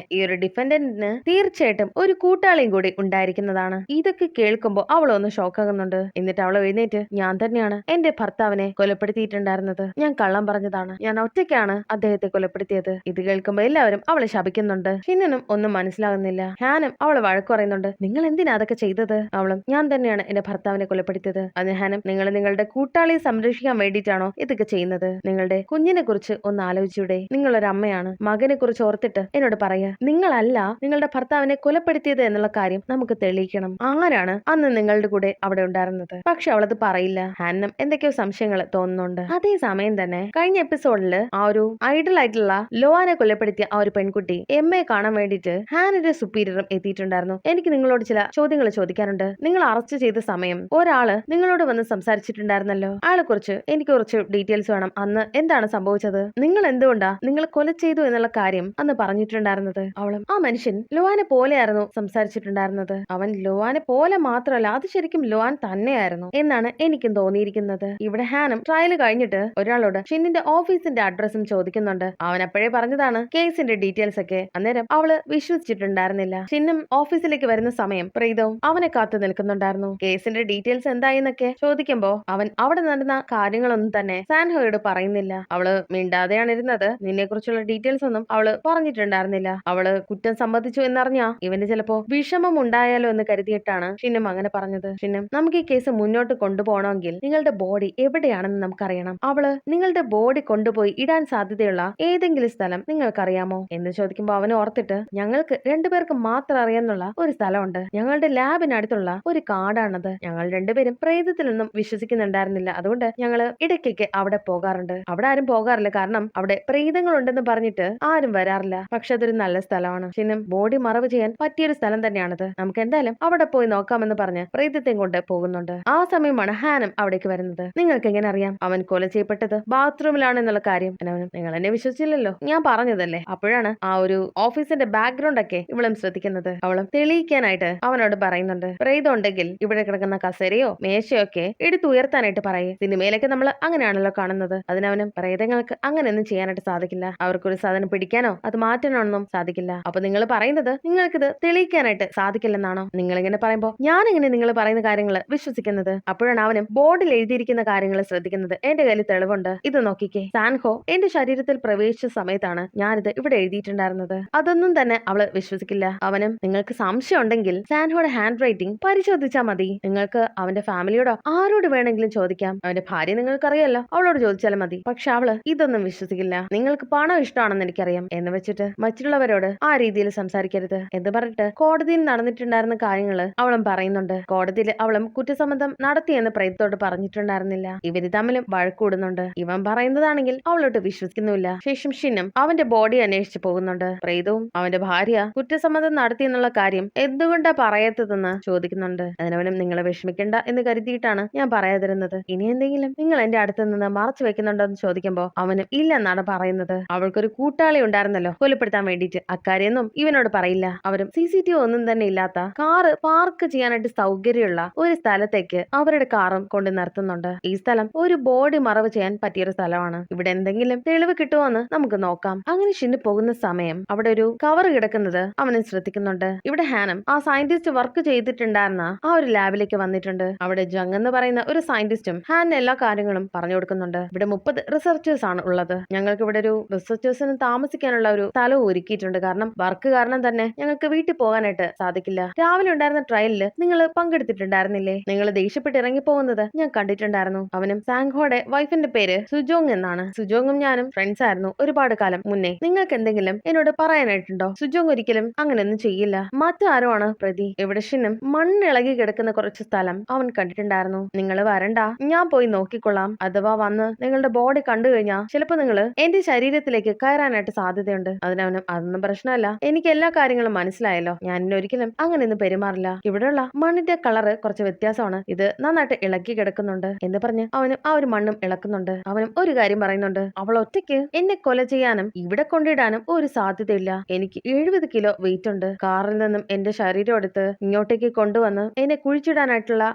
ഈ ഒരു ഡിഫൻഡന്റിന് തീർച്ചയായിട്ടും ഒരു കൂട്ടാളിയും കൂടി ഉണ്ടായിരിക്കുന്നതാണ്. ഇതൊക്കെ കേൾക്കുമ്പോൾ അവളൊന്ന് ഷോക്കാകുന്നുണ്ട്. എന്നിട്ട് അവൾ എഴുന്നേറ്റ്, ഞാൻ തന്നെയാണ് എന്റെ ഭർത്താവിനെ കൊലപ്പെടുത്തിയിട്ടുണ്ടായിരുന്നത്. ഞാൻ കള്ളം പറഞ്ഞതാണ്. ഞാൻ ഒറ്റയ്ക്കാണ് അദ്ദേഹത്തെ കൊലപ്പെടുത്തിയത്. ഇത് കേൾക്കുമ്പോൾ എല്ലാവരും അവളെ ശപിക്കുന്നുണ്ട്. ഷിന്നനും ഒന്നും മനസ്സിലാകുന്നില്ല. ഹാനും അവളെ വഴക്ക് പറയുന്നുണ്ട്. നിങ്ങൾ എന്തിനാ അതൊക്കെ ചെയ്തത്? അവളും, ഞാൻ തന്നെയാണ് എന്റെ ഭർത്താവിനെ കൊലപ്പെടുത്തിയത്. അതിന് ഹാനും, നിങ്ങൾ നിങ്ങളുടെ കൂട്ടാളിയെ സംരക്ഷിക്കാൻ വേണ്ടിയിട്ടാണോ ഇതൊക്കെ ചെയ്യുന്നത്? നിങ്ങളുടെ കുഞ്ഞിനെ കുറിച്ച് ഒന്ന് ആലോചിച്ചൂടെ? നിങ്ങളൊരു അമ്മയാണ്. മകനെ കുറിച്ച് ഓർത്തിട്ട് എന്നോട് പറയാ, നിങ്ങളല്ല നിങ്ങളുടെ ഭർത്താവിനെ കൊലപ്പെടുത്തിയത് എന്നുള്ള കാര്യം നമുക്ക് തെളിയിക്കണം. ആരാണ് അന്ന് നിങ്ങളുടെ കൂടെ അവിടെ ഉണ്ടായിരുന്നത്? പക്ഷെ അവളത് പറയില്ല. ഹാനും എന്തൊക്കെയോ സംശയങ്ങൾ തോന്നുന്നുണ്ട്. അതേ സമയം തന്നെ കഴിഞ്ഞ എപ്പിസോഡില് ആ ഒരു ഐഡൽ ആയിട്ടുള്ള ലോവാനെ കൊലപ്പെടുത്തിയ ആ ഒരു പെൺകുട്ടി എമ്മയെ കാണാൻ വേണ്ടിയിട്ട് ഹാനിന്റെ സുപ്പീരിയറും എത്തിയിട്ടുണ്ടായിരുന്നു. എനിക്ക് നിങ്ങളോട് ചില ചോദ്യങ്ങൾ ചോദിക്കാനുണ്ട്. നിങ്ങൾ അറസ്റ്റ് ചെയ്ത സമയം ഒരാള് നിങ്ങളോട് വന്ന് സംസാരിച്ചിട്ടുണ്ടായിരുന്നല്ലോ. അയാളെ കുറിച്ച് എനിക്ക് കുറച്ച് ഡീറ്റെയിൽസ് വേണം. അന്ന് എന്താണ് സംഭവിച്ചത്? നിങ്ങൾ എന്തുകൊണ്ടാ നിങ്ങൾ കൊല ചെയ്തു എന്നുള്ള കാര്യം അന്ന് പറഞ്ഞിട്ടുണ്ടായിരുന്നത്? അവളും, ആ മനുഷ്യൻ ലോവാനെ പോലെയായിരുന്നു സംസാരിച്ചിട്ടുണ്ടായിരുന്നത്. അവൻ ലോവാനെ പോലെ മാത്രമല്ല, അത് ശരിക്കും ലോവാൻ തന്നെയായിരുന്നു എന്നാണ് എനിക്കും തോന്നിയിരിക്കുന്നത്. ഇവിടെ ഹാനും ട്രയൽ കഴിഞ്ഞിട്ട് ഒരാളോട് ഷിന്നിന്റെ ഓഫീസിന്റെ അഡ്രസ്സും ചോദിക്കുന്നുണ്ട്. അവൻ അപ്പോഴേ പറഞ്ഞതാണ് കേസിന്റെ ഡീറ്റെയിൽസ് ഒക്കെ. അന്നേരം അവള് വിശ്വസിച്ചിട്ടുണ്ടായിരുന്നില്ല. ഷിന്നും ഓഫീസിലേക്ക് വരുന്ന സമയം പ്രീതവും അവനെ കാത്തു നിൽക്കുന്നുണ്ടായിരുന്നു. കേസിന്റെ ഡീറ്റെയിൽസ് എന്തായെന്നൊക്കെ ചോദിക്കുമ്പോ അവൻ അവിടെ നടന്ന കാര്യങ്ങളൊന്നും തന്നെ സാൻഹോയോട് പറയുന്നില്ല. അവള് മിണ്ടാതെയാണ് ഇരുന്നത്. നിന്നെ കുറിച്ചുള്ള ഡീറ്റെയിൽസ് ഒന്നും അവള് പറഞ്ഞിട്ടുണ്ടായിരുന്നില്ല. അവള് കുറ്റം സമ്മതിച്ചു എന്നറിഞ്ഞാ ഇവന് ചിലപ്പോ വിഷമം ഉണ്ടായാലോ എന്ന് കരുതിയിട്ടാണ് ഷിന്നും അങ്ങനെ പറഞ്ഞത്. ഷിന്നും, നമുക്ക് ഈ കേസ് മുന്നോട്ട് കൊണ്ടുപോകണമെങ്കിൽ നിങ്ങളുടെ ബോഡി എവിടെയാണെന്ന് നമുക്കറിയണം. അവള് നിങ്ങളുടെ ബോഡി കൊണ്ടുപോയി ഇടാൻ സാധ്യതയുള്ള ഏതെങ്കിലും സ്ഥലം നിങ്ങൾക്കറിയാമോ എന്ന് ചോദിക്കുമ്പോ അവന് ഓർത്തിട്ട്, ഞങ്ങൾക്ക് രണ്ടുപേർക്ക് മാത്രം അറിയാന്നുള്ള ഒരു സ്ഥലമുണ്ട്. ഞങ്ങളുടെ ലാബിനടുത്തുള്ള ഒരു കാടാണത്. ഞങ്ങൾ രണ്ടുപേരും പ്രേതത്തിലൊന്നും വിശ്വസിക്കുന്നുണ്ടായിരുന്നില്ല. അതുകൊണ്ട് ഞങ്ങള് ഇടയ്ക്കൊക്കെ അവിടെ പോകാറുണ്ട്. അവിടെ ആരും പോകാറില്ല, കാരണം അവിടെ പ്രേതങ്ങൾ ഉണ്ടെന്ന് പറഞ്ഞിട്ട് ആരും വരാറില്ല. പക്ഷെ അതൊരു നല്ല സ്ഥലമാണ്. ഷിന്നും, ബോഡി മറവ് ചെയ്യാൻ പറ്റിയൊരു സ്ഥലം തന്നെയാണത്. നമുക്ക് എന്തായാലും അവിടെ പോയി നോക്കാമെന്ന് പറഞ്ഞ് പ്രേതത്തെയും കൊണ്ട് പോകുന്നുണ്ട്. ആ സമയമാണ് ഹാനും അവിടേക്ക് വരുന്നത്. നിങ്ങൾക്ക് എങ്ങനെ അറിയാം അവൻ കൊല ചെയ്യപ്പെട്ടത് ബാത്റൂമിലാണ് എന്നുള്ള കാര്യം? നിങ്ങൾ എന്നെ വിശ്വസിച്ചില്ലല്ലോ, ഞാൻ പറഞ്ഞതല്ലേ. അപ്പോഴാണ് ആ ഒരു ഓഫീസിന്റെ ബാക്ക്ഗ്രൗണ്ട് ഒക്കെ ഇവളും ശ്രദ്ധിക്കുന്നത്. അവളും തെളിയിക്കാനായിട്ട് അവനോട് പറയുന്നുണ്ട്, പ്രേതം ഉണ്ടെങ്കിൽ ഇവിടെ കിടക്കുന്ന കസേരയോ മേശയോ ഒക്കെ എടുത്തുയർത്താനായിട്ട് പറയേ. സിനിമയിലൊക്കെ നമ്മൾ അങ്ങനെയാണല്ലോ കാണുന്നത്. അതിനവനും, പ്രേതങ്ങൾക്ക് അങ്ങനെയൊന്നും ചെയ്യാനായിട്ട് സാധിക്കില്ല. അവർക്കൊരു സാധനം പിടിക്കാനോ അത് മാറ്റാനൊന്നും സാധിക്കില്ല. അപ്പൊ നിങ്ങൾ പറയുന്നത് നിങ്ങൾക്കിത് തെളിയിക്കാനായിട്ട് സാധിക്കില്ലെന്നാണോ? നിങ്ങൾ ഇങ്ങനെ പറയുമ്പോ ഞാൻ എങ്ങനെ നിങ്ങൾ പറയുന്ന കാര്യങ്ങൾ വിശ്വസിക്കുന്നത്? അപ്പോഴാണ് അവനും ബോർഡിൽ എഴുതിയിരിക്കുന്ന കാര്യങ്ങൾ ശ്രദ്ധിക്കുന്നത്. എന്റെ കയ്യിൽ തെളിവുണ്ട്, ഇത് നോക്കിക്കേ. സാൻഹോ എന്റെ ശരീരത്തിൽ പ്രവേശിച്ച സമയത്താണ് ഞാനിത് ഇവിടെ എഴുതിയിട്ടുണ്ടായിരുന്നത്. അതൊന്നും തന്നെ അവള് വിശ്വസിക്കില്ല. അവനും, നിങ്ങൾക്ക് സംശയം ഉണ്ടെങ്കിൽ സാൻഹോയുടെ ഹാൻഡ് റൈറ്റിംഗ് പരിശോധിച്ചാൽ മതി. നിങ്ങൾക്ക് അവന്റെ ഫാമിലിയോടോ ആരോട് വേണമെങ്കിലും ചോദിക്കാം. അവന്റെ ഭാര്യ നിങ്ങൾക്കറിയാലോ, അവളോട് ചോദിച്ചാലും മതി. പക്ഷെ അവള് ഇതൊന്നും വിശ്വസിക്കില്ല. നിങ്ങൾക്ക് പണം ഇഷ്ടമാണെന്ന് എനിക്കറിയാം എന്ന് വെച്ചിട്ട് മറ്റുള്ളവരോട് ആ രീതിയിൽ സംസാരിക്കരുത് എന്ന് പറഞ്ഞിട്ട് കോടതിയിൽ നടന്നിട്ടുണ്ടായിരുന്ന കാര്യങ്ങള് അവളും പറയുന്നുണ്ട്. കോടതിയിൽ അവളും കുറ്റസമ്മതം നടത്തിയെന്ന് പ്രേതത്തോട് പറഞ്ഞിട്ടുണ്ടായിരുന്നില്ല. ഇവര് തമ്മിലും വഴക്കൂടുന്നുണ്ട്. ഇവൻ പറയുന്നതാണെങ്കിൽ അവളോട്ട് വിശ്വസിക്കുന്നില്ല. ശേഷം ഷിന്നും അവന്റെ ബോഡി അന്വേഷിച്ച് പോകുന്നുണ്ട്. പ്രേതവും അവന്റെ ഭാര്യ കുറ്റസമ്മതം നടത്തിയെന്നുള്ള കാര്യം എന്തുകൊണ്ടാ പറയാത്തതെന്ന് ചോദിക്കുന്നുണ്ട്. അതിനവനും, നിങ്ങളെ വിഷമിക്കണ്ട എന്ന് കരുതിയിട്ടാണ് ഞാൻ പറയാതിരുന്നത്. ഇനി എന്തെങ്കിലും നിങ്ങൾ എന്റെ അടുത്ത് നിന്ന് മറച്ചു വെക്കുന്നുണ്ടോ എന്ന് ചോദിക്കുമ്പോ അവനും ഇല്ലെന്നാണ് പറയുന്നത്. അവൾക്കൊരു കൂട്ടാളി ഉണ്ടായിരുന്നല്ലോ കൊലപ്പെടുത്താൻ വേണ്ടിയിട്ട്. അക്കാര്യൊന്നും ഇവനോട് പറയില്ല. അവരും CCTV ഒന്നും തന്നെ ഇല്ലാത്ത കാറ് പാർക്ക് ചെയ്യാനായിട്ട് സൗകര്യമുള്ള ഒരു സ്ഥലത്തേക്ക് അവരുടെ കാറും കൊണ്ട് നിർത്തുന്നുണ്ട്. ഈ സ്ഥലം ഒരു ബോഡി മറവ് ചെയ്യാൻ പറ്റിയൊരു സ്ഥലമാണ്. ഇവിടെ എന്തെങ്കിലും തെളിവ് കിട്ടുമോന്ന് നമുക്ക് നോക്കാം. അങ്ങനെ ഷിന്നു പോകുന്ന സമയം അവിടെ ഒരു കവർ കിടക്കുന്നത് അവനും ശ്രദ്ധിക്കുന്നുണ്ട്. ഇവിടെ ഹാനം ആ സയന്റിസ്റ്റ് വർക്ക് ചെയ്തിട്ടുണ്ടായിരുന്ന ആ ഒരു ലാബിലേക്ക് വന്നിട്ടുണ്ട്. അവിടെ ജങ് എന്ന് പറയുന്ന ഒരു സയന്റിസ്റ്റും ഹാനിന് എല്ലാ കാര്യങ്ങളും പറഞ്ഞു കൊടുക്കുന്നുണ്ട്. ഇവിടെ 30 റിസർച്ചേഴ്സ് ആണ് ഉള്ളത്. ഞങ്ങൾക്ക് ഇവിടെ ഒരു റിസർച്ചേഴ്സിന് താമസിക്കാനുള്ള ഒരു സ്ഥലവും ഒരുക്കിയിട്ടുണ്ട്. കാരണം വർക്ക് കാരണം തന്നെ ഞങ്ങൾക്ക് വീട്ടിൽ പോകാനായിട്ട് സാധിക്കില്ല. രാവിലെ ഉണ്ടായിരുന്ന ട്രയലില് നിങ്ങൾ പങ്കെടുത്തിട്ടുണ്ടായിരുന്നില്ലേ? നിങ്ങൾ ദേഷ്യപ്പെട്ട് ഇറങ്ങി പോകുന്നത് ഞാൻ കണ്ടിട്ടുണ്ടായിരുന്നു. അവനും, സാങ്ഹോയുടെ വൈഫിന്റെ പേര് സുജോങ് എന്നാണ്. സുജോങ്ങും ഞാനും ഫ്രണ്ട്സ് ആയിരുന്നു ഒരുപാട് കാലം മുന്നേ. നിങ്ങൾക്ക് എന്തെങ്കിലും എന്നോട് പറയാനായിട്ടുണ്ടോ? സുജോങ് ഒരിക്കലും അങ്ങനെയൊന്നും ചെയ്യില്ല. മറ്റാരുമാണ് പ്രതി? ഇവിടെ ഷിന്നും മണ്ണിളകി കിടക്കുന്ന കുറച്ച് സ്ഥലം അവൻ കണ്ടിട്ടുണ്ടായിരുന്നു. നിങ്ങൾ വരണ്ട, ഞാൻ പോയി നോക്കിക്കൊള്ളാം. അഥവാ വന്ന് നിങ്ങളുടെ ബോഡി കണ്ടു കഴിഞ്ഞാൽ ചിലപ്പോ നിങ്ങൾ എന്റെ ശരീരത്തിലേക്ക് കയറാനായിട്ട് സാധ്യതയുണ്ട്. അതിനവനും, അതൊന്നും പ്രശ്നമല്ല, എനിക്ക് എല്ലാ കാര്യങ്ങളും മനസ്സിലായല്ലോ. ഞാൻ ഇനി ഒരിക്കലും അങ്ങനെയൊന്നും പെരുമാറില്ല. ഇവിടെയുള്ള മണ്ണിന്റെ കളറ് കുറച്ച് വ്യത്യാസമാണ്. ഇത് നന്നായിട്ട് ഇളക്കി കിടക്കുന്നുണ്ട് എന്ന് പറഞ്ഞ് അവനും ആ ഒരു മണ്ണും ഇളക്കുന്നുണ്ട്. അവനും ഒരു കാര്യം പറയുന്നുണ്ട്, അവൾ ഒറ്റയ്ക്ക് എന്നെ കൊല ചെയ്യാനും ഇവിടെ കൊണ്ടിടാനും ഒരു സാധ്യതയില്ല. എനിക്ക് 70 കിലോ വെയിറ്റ് ഉണ്ട്. കാറിൽ നിന്നും എന്റെ ശരീരം എടുത്ത് ഇങ്ങോട്ടേക്ക് കൊണ്ടുവന്ന് എന്നെ കുഴിച്ചിടാനായിട്ടുള്ള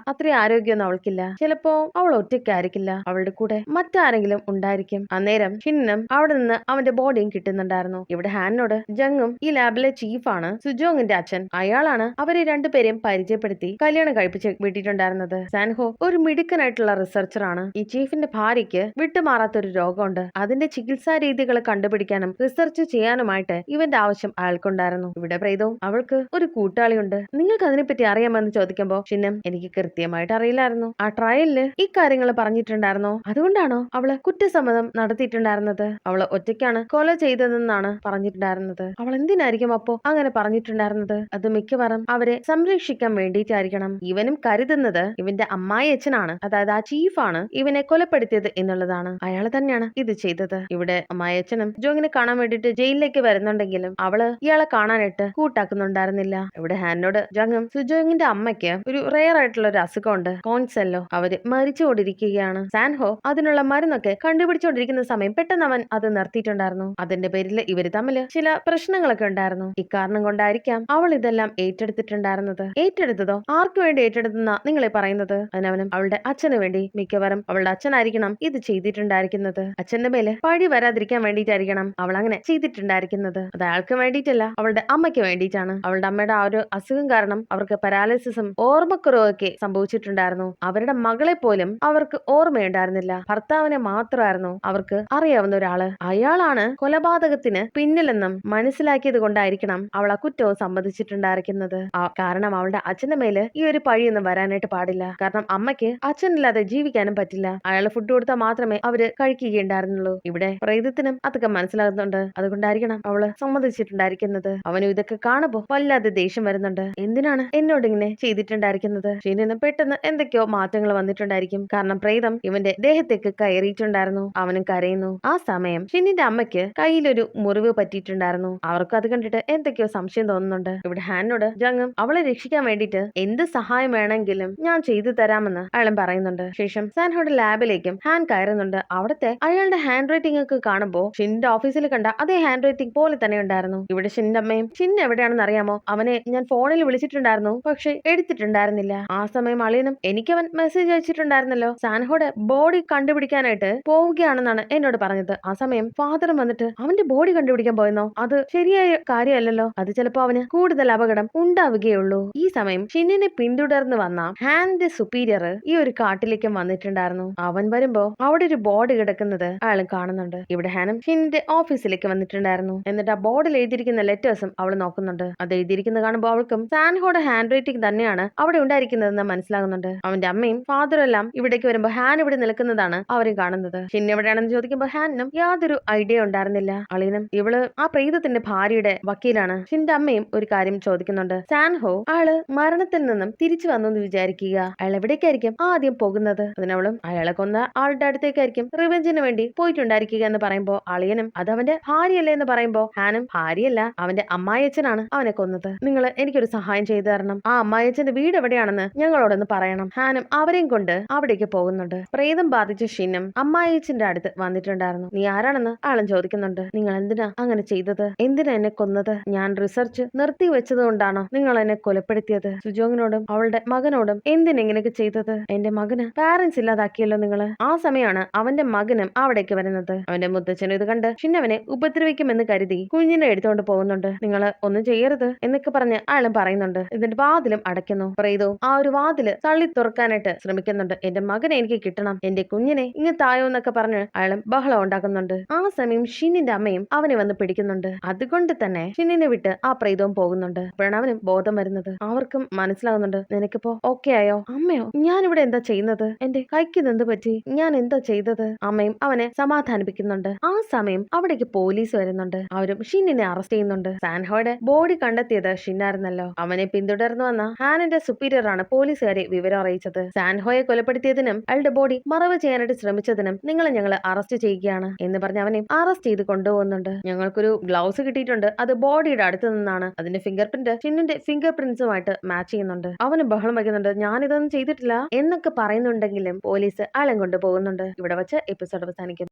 അത്രയും ആരോഗ്യമൊന്നും അവൾക്കില്ല. ചിലപ്പോ അവൾ ഒറ്റയ്ക്കായിരിക്കില്ല, അവളുടെ കൂടെ മറ്റാരെങ്കിലും ഉണ്ടായിരിക്കും. അന്നേരം ഷിന്നും അവിടെ നിന്ന് അവന്റെ ബോഡിയും കിട്ടുന്നുണ്ടായിരുന്നു. ഇവിടെ ഹാനോട് ജങ്ങും ഈ ലാബിലെ ചീഫാണ് സുജോങ്ങിന്റെ അച്ഛൻ. അയാളാണ് അവരെ രണ്ടുപേരെയും പരിചയപ്പെടുത്തി കല്യാണം കഴിപ്പിച്ച് വിട്ടിട്ടുണ്ടായിരുന്നത്. സാൻഹോ ഒരു മിടുക്കനായിട്ടുള്ള റിസർച്ചറാണ്. ഈ ചീഫിന്റെ ഭാര്യയ്ക്ക് വിട്ടുമാറാത്തൊരു രോഗമുണ്ട്. അതിന്റെ ചികിത്സാ രീതികൾ കണ്ടുപിടിക്കാനും റിസർച്ച് ചെയ്യാനുമായിട്ട് ഇവന്റെ ആവശ്യം അയാൾക്കുണ്ടായിരുന്നു. ഇവിടെ പ്രേതവും അവൾക്ക് ഒരു കൂട്ടാളിയുണ്ട്. നിങ്ങൾക്ക് അതിനെപ്പറ്റി അറിയാമെന്ന് ചോദിക്കുമ്പോ ഷിന്നം എനിക്ക് കൃത്യമായിട്ട് അറിയില്ലായിരുന്നു. ആ ട്രയലില് ഈ കാര്യങ്ങൾ പറഞ്ഞിട്ടുണ്ടായിരുന്നോ? അതുകൊണ്ടാണോ അവള് കുറ്റസമ്മതം നടത്തിയിട്ടുണ്ടായിരുന്നത്? അവള് ഒറ്റയ്ക്കാണ് കൊല ചെയ്തതെന്നാണ് പറഞ്ഞിട്ടുണ്ടായിരുന്നത്. അവൾ എന്തിനായിരിക്കും അപ്പോ അങ്ങനെ പറഞ്ഞിട്ടുണ്ടായിരുന്നത്? അത് മിക്കവാറും അവരെ സംരക്ഷിക്കാൻ വേണ്ടിയിട്ടായിരിക്കണം. ഇവനും കരുതുന്നത് ഇവന്റെ അമ്മായി അച്ഛനാണ്, അതായത് ആ ചീഫാണ് ഇവനെ കൊലപ്പെടുത്തിയത് എന്നുള്ളതാണ്. അയാൾ തന്നെയാണ് ഇത് ചെയ്തത്. ഇവിടെ അമ്മായി അച്ഛനും ജോങ്ങിനെ കാണാൻ വേണ്ടിയിട്ട് ജയിലിലേക്ക് വരുന്നുണ്ടെങ്കിലും അവള് ഇയാളെ കാണാനായിട്ട് കൂട്ടാക്കുന്നുണ്ടായിരുന്നില്ല. ഇവിടെ ഹാനോട് ജങ്ങും സുജോങ്ങിന്റെ അമ്മയ്ക്ക് ഒരു റെയർ ആയിട്ടുള്ള ഒരു അസുഖമുണ്ട്, കോൺസെല്ലോ. അവര് മരിച്ചുകൊണ്ടിരിക്കുകയാണ്. സാൻഹോ അതിനുള്ള മരുന്നൊക്കെ കണ്ടുപിടിച്ചുകൊണ്ടിരിക്കുന്ന സമയം പെട്ടെന്ന് അവൻ അത് നിർത്തിയിട്ടുണ്ടായിരുന്നു. അതിന്റെ പേരിൽ ഇവര് തമ്മിൽ ചില പ്രശ്നങ്ങളൊക്കെ ഉണ്ടായിരുന്നു. ഇക്കാരണം കൊണ്ടായിരിക്കാം അവൾ ഇതെല്ലാം ഏറ്റെടുത്തിട്ടുണ്ടായിരുന്നത്. ഏറ്റെടുത്തതോ? ആർക്കു വേണ്ടി ഏറ്റെടുത്തെന്നാ നിങ്ങളെ പറയുന്നത്? അതിനവനും അവളുടെ അച്ഛന് വേണ്ടി. മിക്കവാറും അവളുടെ അച്ഛനായിരിക്കണം ഇത് ചെയ്തിട്ടുണ്ടായിരിക്കുന്നത്. അച്ഛന്റെ മേലെ പഴി വരാതിരിക്കാൻ വേണ്ടിയിട്ടായിരിക്കണം അവൾ അങ്ങനെ ചെയ്തിട്ടുണ്ടായിരിക്കുന്നത്. അത് അയാൾക്ക് വേണ്ടിയിട്ടല്ല, അവളുടെ അമ്മയ്ക്ക് വേണ്ടിയിട്ടാണ്. അവളുടെ അമ്മയുടെ ആ ഒരു അസുഖം കാരണം അവർക്ക് പാരാലിസിസും ഓർമ്മക്കുറവൊക്കെ സംഭവിച്ചിട്ടുണ്ടായിരുന്നു. അവരുടെ മകളെ പോലും അവർക്ക് ഓർമ്മയുണ്ടായിരുന്നില്ല. ഭർത്താവിനെ മാത്രമായിരുന്നു അവർക്ക് അറിയാവുന്ന ഒരാള്. അയാളാണ് കൊലപാതകത്തിന് പിന്നിലെന്നും മനസ്സിലാക്കിയത് കൊണ്ടായിരിക്കണം അവൾ ആ കുറ്റവും സമ്മതിച്ചിട്ടുണ്ടായിരിക്കുന്നത്. കാരണം അവളുടെ അച്ഛന്റെ മേല് ഈ ഒരു പഴിയൊന്നും വരാനായിട്ട് പാടില്ല. കാരണം അമ്മയ്ക്ക് അച്ഛനില്ലാതെ ജീവിക്കാനും പറ്റില്ല. അയാൾ ഫുഡ് കൊടുത്താൽ മാത്രമേ അവര് കഴിക്കുകയുണ്ടായിരുന്നുള്ളൂ. ഇവിടെ പ്രേതത്തിനും അതൊക്കെ മനസ്സിലാകുന്നുണ്ട്. അതുകൊണ്ടായിരിക്കണം അവള് സമ്മതിച്ചിട്ടുണ്ടായിരിക്കുന്നത്. അവനും ഇതൊക്കെ കാണുമ്പോ വല്ലാതെ ദേഷ്യം വരുന്നുണ്ട്. എന്തിനാണ് എന്നോട് ഇങ്ങനെ ചെയ്തിട്ടുണ്ടായിരിക്കുന്നത്? ഷീനിന് പെട്ടെന്ന് എന്തൊക്കെയോ മാറ്റങ്ങൾ വന്നിട്ടുണ്ടായിരിക്കും. കാരണം പ്രേതം ഇവന്റെ ദേഹത്തേക്ക് കയറിയിട്ടുണ്ടായിരുന്നു. അവനും കരയുന്നു. ആ സമയം ഷിന്നിന്റെ അമ്മയ്ക്ക് കയ്യിലൊരു മുറിവ് പറ്റിയിട്ടുണ്ടായിരുന്നു. അവർക്ക് അത് കണ്ടിട്ട് എന്തൊക്കെയോ സംശയം തോന്നുന്നുണ്ട്. ഇവിടെ ഹാനോട് ജങ്ങും അവളെ രക്ഷിക്കാൻ വേണ്ടിയിട്ട് എന്ത് സഹായം വേണമെങ്കിലും ഞാൻ ചെയ്തു തരാമെന്ന് അയാളും പറയുന്നുണ്ട്. ശേഷം സാൻഹോയുടെ ലാബിലേക്കും ഹാൻ കയറുന്നുണ്ട്. അവിടുത്തെ അയാളുടെ ഹാൻഡ് റൈറ്റിംഗ് ഒക്കെ കാണുമ്പോൾ ഷിന്നിന്റെ ഓഫീസിൽ കണ്ട അതേ ഹാൻഡ് റൈറ്റിംഗ് പോലെ തന്നെ ഉണ്ടായിരുന്നു. ഇവിടെ ഷിന്നിന്റെ അമ്മയും ഷിൻ എവിടെയാണെന്ന് അറിയാമോ? അവനെ ഞാൻ ഫോണിൽ വിളിച്ചിട്ടുണ്ടായിരുന്നു, പക്ഷെ എടുത്തിട്ടുണ്ടായിരുന്നില്ല. ആ സമയം അളിയനും എനിക്കവൻ മെസ്സേജ് അയച്ചിട്ടുണ്ടായിരുന്നല്ലോ, സാൻഹോയുടെ ബോഡി കണ്ടുപിടിക്കാനായിട്ട് പോവുകയാണെന്നാണ് എന്നോട് പറഞ്ഞത്. ആ സമയം ഫാദറും വന്നിട്ട് അവന്റെ ബോഡി കണ്ടുപിടിക്കാൻ പോയെന്നോ? അത് ശരിയായ കാര്യമല്ലല്ലോ. അത് ചിലപ്പോ അവന് കൂടുതൽ അപകടം ഉണ്ടാവുകയുള്ളൂ. ഈ സമയം ഷിന്നിനെ പിന്തുടർന്ന് വന്ന ഹാൻഡ് സുപ്പീരിയർ ഈ ഒരു കാട്ടിലേക്കും വന്നിട്ടുണ്ടായിരുന്നു. അവൻ വരുമ്പോ അവിടെ ഒരു ബോർഡ് കിടക്കുന്നത് അയാളും കാണുന്നുണ്ട്. ഇവിടെ ഹാനും ഷിന്നിന്റെ ഓഫീസിലേക്ക് വന്നിട്ടുണ്ടായിരുന്നു. എന്നിട്ട് ആ ബോർഡിൽ എഴുതിയിരിക്കുന്ന ലെറ്റേഴ്സും അവൾ നോക്കുന്നുണ്ട്. അത് എഴുതിയിരിക്കുന്നത് കാണുമ്പോൾ അവൾക്കും സാൻഹോയുടെ ഹാൻഡ് റൈറ്റിംഗ് തന്നെയാണ് അവിടെ ഉണ്ടായിരിക്കുന്നതെന്ന് മനസ്സിലാകുന്നുണ്ട്. അവന്റെ അമ്മയും ഫാദറും എല്ലാം ഇവിടേക്ക് വരുമ്പോൾ ഹാൻ ഇവിടെ നിൽക്കുന്നതാണ് അവരും കാണുന്നത്. ഷിൻ എവിടെയാണെന്ന് ചോദിക്കുമ്പോൾ ഹാനും യാതൊരു ഐഡിയ ഉണ്ടായിരുന്നില്ല. അളിയനും ഇവള് ആ പ്രേതത്തിന്റെ ഭാര്യയുടെ വക്കീലാണ്. ഷിന്റെ അമ്മയും ഒരു കാര്യം ചോദിക്കുന്നുണ്ട്. സാൻഹോ ആള് മരണത്തിൽ നിന്നും തിരിച്ചു വന്നു എന്ന് വിചാരിക്കുക, അയാൾ എവിടേക്കായിരിക്കും ആദ്യം പോകുന്നത്? അതിനവളും അയാളെ കൊന്ന ആളുടെ അടുത്തേക്കായിരിക്കും റിവെഞ്ചിന് വേണ്ടി പോയിട്ടുണ്ടായിരിക്കുക എന്ന് പറയുമ്പോ അളിയനും അത് അവന്റെ ഭാര്യയല്ലേ എന്ന് പറയുമ്പോ ഹാനും ഭാര്യയല്ല, അവന്റെ അമ്മായിയച്ഛനാണ് അവനെ കൊന്നത്. നിങ്ങൾ എനിക്കൊരു സഹായം ചെയ്തു തരണം. ആ അമ്മായിയച്ഛന്റെ വീട് എവിടെയാണെന്ന് ഞങ്ങളോടൊന്ന് പറയണം. ഹാനും അവരെയും കൊണ്ട് അവിടേക്ക് പോകുന്നുണ്ട്. പ്രേതം ബാധിച്ച ഷിന്നും അമ്മായിയച്ഛന്റെ അടുത്ത് വന്നിട്ടുണ്ടായിരുന്നു. നീ ആരാണെന്ന് ആളും ചോദിക്കുന്നുണ്ട്. നിങ്ങൾ എന്തിനാ അങ്ങനെ ചെയ്തത്? എന്തിനാ എന്നെ കൊന്നത്? ഞാൻ റിസർച്ച് നിർത്തി വെച്ചത് കൊണ്ടാണോ നിങ്ങൾ എന്നെ കൊലപ്പെടുത്തിയത്? സുജോങ്ങിനോടും അവളുടെ മകനോടും എന്തിനെങ്ങനെയൊക്കെ ചെയ്തത്? എന്റെ മകന് പാരന്റ്സ് ഇല്ലാതാക്കിയല്ലോ നിങ്ങള്. ആ സമയമാണ് അവന്റെ മകനും അവിടേക്ക് വരുന്നത്. അവന്റെ മുത്തച്ഛനും ഇത് കണ്ട് ഷിന്നവനെ ഉപദ്രവിക്കുമെന്ന് കരുതി കുഞ്ഞിനെ എടുത്തുകൊണ്ട് പോകുന്നുണ്ട്. നിങ്ങൾ ഒന്നും ചെയ്യരുത് എന്നൊക്കെ പറഞ്ഞ് അയാളും പറയുന്നുണ്ട്. ഇതിന്റെ വാതിലും അടയ്ക്കുന്നു. പ്രേതവും ആ ഒരു വാതില് തള്ളി തുറക്കാനായിട്ട് ശ്രമിക്കുന്നുണ്ട്. എന്റെ മകനെ എനിക്ക് കിട്ടണം, എന്റെ കുഞ്ഞിനെ ഇങ്ങ് തായോ എന്നൊക്കെ പറഞ്ഞ് അയാളും ബഹളം ഉണ്ടാക്കുന്നുണ്ട്. ആ സമയം ഷിന്നിന്റെ അമ്മയും അവനെ വന്ന് പിടിക്കുന്നുണ്ട്. അതുകൊണ്ട് തന്നെ ഷിന്നിനെ വിട്ട് ആ പ്രേതവും പോകുന്നുണ്ട്. അപ്പോഴാണ് അവനും ബോധം വരുന്നത്. അവർക്കും മനസ്സിലാകുന്നുണ്ട്, നിനക്കിപ്പോ ഓക്കെ ആയോ? അമ്മയോ, ഞാൻ ഇവിടെ എന്താ ചെയ്യുന്നത്? എന്റെ കൈക്ക് എന്ത് പറ്റി? ഞാൻ എന്താ ചെയ്തത്? അമ്മയും അവനെ സമാധാനിപ്പിക്കുന്നുണ്ട്. ആ സമയം അവിടേക്ക് പോലീസ് വരുന്നുണ്ട്. അവരും ഷിന്നിനെ അറസ്റ്റ് ചെയ്യുന്നുണ്ട്. സാൻഹോയുടെ ബോഡി കണ്ടെത്തിയത് ഷിന്നായിരുന്നല്ലോ. അവനെ പിന്തുടർന്നു വന്ന ഹാനിന്റെ സുപ്പീരിയർ ആണ് പോലീസുകാരെ വിവരം അറിയിച്ചത്. സാൻഹോയെ കൊലപ്പെടുത്തിയതിനും അയാളുടെ ബോഡി മറവ് ചെയ്യാനായിട്ട് ശ്രമിച്ചതിനും നിങ്ങളെ ഞങ്ങൾ അറസ്റ്റ് ചെയ്യുകയാണ് എന്ന് പറഞ്ഞ് അവനെ അറസ്റ്റ് ചെയ്ത് കൊണ്ടുപോകുന്നുണ്ട്. ഞങ്ങൾക്കൊരു ഗ്ലൗസ് കിട്ടിയിട്ടുണ്ട്, അത് ബോഡിയുടെ അടുത്ത് നിന്നാണ്. അതിന്റെ ഫിംഗർ പ്രിന്റ് ഷിന്നിന്റെ ഫിംഗർ പ്രിന്റ്സുമായിട്ട് മാച്ച് ചെയ്യുന്നുണ്ട്. അവന് ബഹളം വയ്ക്കുന്നുണ്ട്, ഞാൻ ഇതൊന്നും ചെയ്തിട്ടില്ല എന്നൊക്കെ പറയുന്നുണ്ടെങ്കിലും പോലീസ് ആളെ കൊണ്ട് പോകുന്നുണ്ട്. ഇവിടെ വെച്ച് എപ്പിസോഡ് അവസാനിക്കുന്നു.